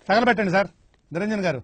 తగలబెట్టండి sir Niranjan గారు.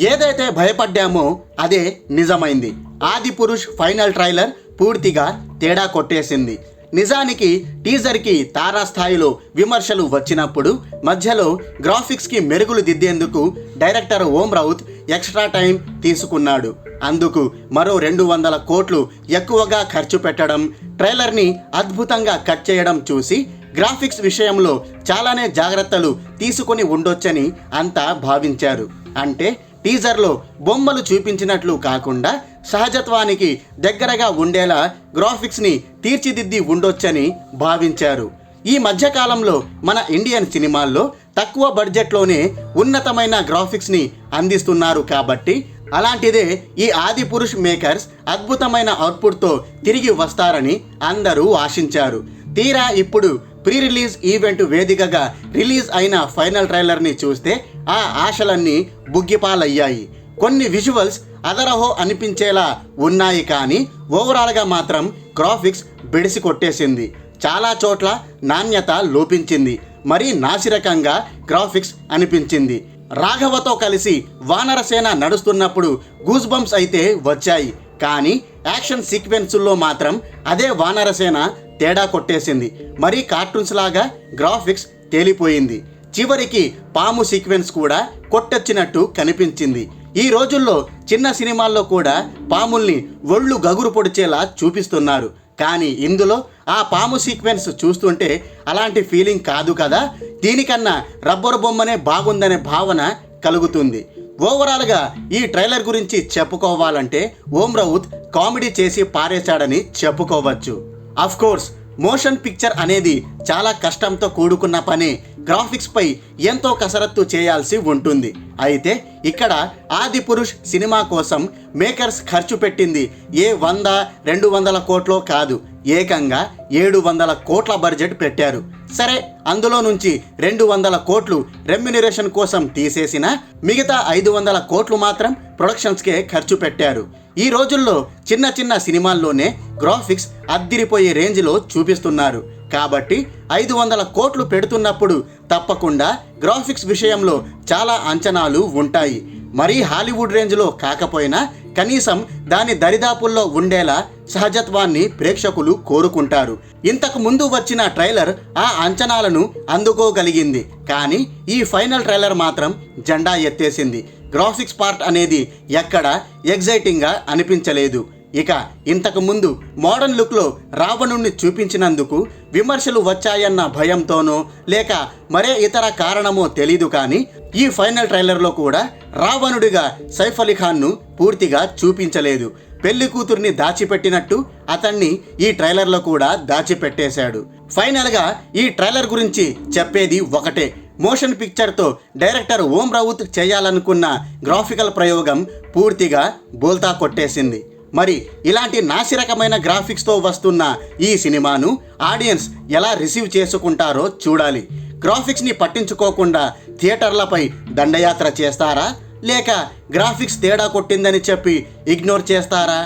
ఏదైతే భయపడ్డామో అదే నిజమైంది. ఆదిపురుష్ ఫైనల్ ట్రైలర్ పూర్తిగా తేడా కొట్టేసింది. నిజానికి టీజర్కి తారాస్థాయిలో విమర్శలు వచ్చినప్పుడు మధ్యలో గ్రాఫిక్స్కి మెరుగులు దిద్దేందుకు డైరెక్టర్ ఓం రౌత్ ఎక్స్ట్రా టైం తీసుకున్నాడు. అందుకు మరో 200 కోట్లు ఎక్కువగా ఖర్చు పెట్టడం, ట్రైలర్ని అద్భుతంగా కట్ చేయడం చూసి గ్రాఫిక్స్ విషయంలో చాలానే జాగ్రత్తలు తీసుకొని ఉండొచ్చని అంతా భావించారు. అంటే టీజర్లో బొమ్మలు చూపించినట్లు కాకుండా సహజత్వానికి దగ్గరగా ఉండేలా గ్రాఫిక్స్ని తీర్చిదిద్ది ఉండొచ్చని భావించారు. ఈ మధ్యకాలంలో మన ఇండియన్ సినిమాల్లో తక్కువ బడ్జెట్లోనే ఉన్నతమైన గ్రాఫిక్స్ని అందిస్తున్నారు కాబట్టి అలాంటిదే ఈ ఆదిపురుష్ మేకర్స్ అద్భుతమైన అవుట్పుట్తో తిరిగి వస్తారని అందరూ ఆశించారు. తీరా ఇప్పుడు ప్రీ రిలీజ్ ఈవెంట్ వేదికగా రిలీజ్ అయిన ఫైనల్ ట్రైలర్ని చూస్తే ఆ ఆశలన్నీ బుగ్గిపాలయ్యాయి. కొన్ని విజువల్స్ అదరహో అనిపించేలా ఉన్నాయి, కానీ ఓవరాల్గా మాత్రం గ్రాఫిక్స్ బెడిసి కొట్టేసింది. చాలా చోట్ల నాణ్యత లోపించింది, మరీ నాసిరకంగా గ్రాఫిక్స్ అనిపించింది. రాఘవతో కలిసి వానరసేన నడుస్తున్నప్పుడు గూస్ బంప్స్ అయితే వచ్చాయి, కానీ యాక్షన్ సీక్వెన్సుల్లో మాత్రం అదే వానరసేన తేడా కొట్టేసింది. మరీ కార్టూన్స్ లాగా గ్రాఫిక్స్ తేలిపోయింది. చివరికి పాము సీక్వెన్స్ కూడా కొట్టొచ్చినట్టు కనిపించింది. ఈ రోజుల్లో చిన్న సినిమాల్లో కూడా పాముల్ని ఒళ్ళు గగురు పొడిచేలా చూపిస్తున్నారు, కానీ ఇందులో ఆ పాము సీక్వెన్స్ చూస్తుంటే అలాంటి ఫీలింగ్ కాదు కదా. దీనికన్నా రబ్బరు బొమ్మనే బాగుందనే భావన కలుగుతుంది. ఓవరాల్గా ఈ ట్రైలర్ గురించి చెప్పుకోవాలంటే ఓం రౌత్ కామెడీ చేసి పారేశాడని చెప్పుకోవచ్చు. అఫ్ కోర్స్ మోషన్ పిక్చర్ అనేది చాలా కష్టంతో కూడుకున్న పని. గ్రాఫిక్స్పై ఎంతో కసరత్తు చేయాల్సి ఉంటుంది. అయితే ఇక్కడ ఆదిపురుష్ సినిమా కోసం మేకర్స్ ఖర్చు పెట్టింది 100-200 కోట్లో కాదు, ఏకంగా 700 కోట్ల బడ్జెట్ పెట్టారు. సరే, అందులో నుంచి 200 కోట్లు రెమ్యునరేషన్ కోసం తీసేసిన మిగతా 500 కోట్లు మాత్రం ప్రొడక్షన్స్కే ఖర్చు పెట్టారు. ఈ రోజుల్లో చిన్న చిన్న సినిమాల్లోనే గ్రాఫిక్స్ అద్దిరిపోయే రేంజ్లో చూపిస్తున్నారు. కాబట్టి 500 కోట్లు పెడుతున్నప్పుడు తప్పకుండా గ్రాఫిక్స్ విషయంలో చాలా అంచనాలు ఉంటాయి. మరీ హాలీవుడ్ రేంజ్లో కాకపోయినా కనీసం దాని దరిదాపుల్లో ఉండేలా సహజత్వాన్ని ప్రేక్షకులు కోరుకుంటారు. ఇంతకు ముందు వచ్చిన ట్రైలర్ ఆ అంచనాలను అందుకోగలిగింది, కానీ ఈ ఫైనల్ ట్రైలర్ మాత్రం జెండా ఎత్తేసింది. గ్రాఫిక్స్ పార్ట్ అనేది ఎక్కడ ఎగ్జైటింగ్గా అనిపించలేదు. ఇక ఇంతకు ముందు మోడర్న్ లుక్లో రావణుణ్ణి చూపించినందుకు విమర్శలు వచ్చాయన్న భయంతోనో లేక మరే ఇతర కారణమో తెలీదు, కానీ ఈ ఫైనల్ ట్రైలర్లో కూడా రావణుడిగా సైఫ్ అలీ ఖాన్ను పూర్తిగా చూపించలేదు. పెళ్లి కూతుర్ని దాచిపెట్టినట్టు అతన్ని ఈ ట్రైలర్లో కూడా దాచిపెట్టేశాడు. ఫైనల్గా ఈ ట్రైలర్ గురించి చెప్పేది ఒకటే, మోషన్ పిక్చర్తో డైరెక్టర్ ఓం రౌత్ చేయాలనుకున్న గ్రాఫికల్ ప్రయోగం పూర్తిగా బోల్తా కొట్టేసింది. మరి ఇలాంటి నాసిరకమైన గ్రాఫిక్స్తో వస్తున్న ఈ సినిమాను ఆడియన్స్ ఎలా రిసీవ్ చేసుకుంటారో చూడాలి. గ్రాఫిక్స్ని పట్టించుకోకుండా థియేటర్లపై దండయాత్ర చేస్తారా, లేక గ్రాఫిక్స్ తేడా కొట్టిందని చెప్పి ఇగ్నోర్ చేస్తారా?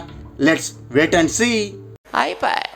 Let's wait and see. అయిపోయి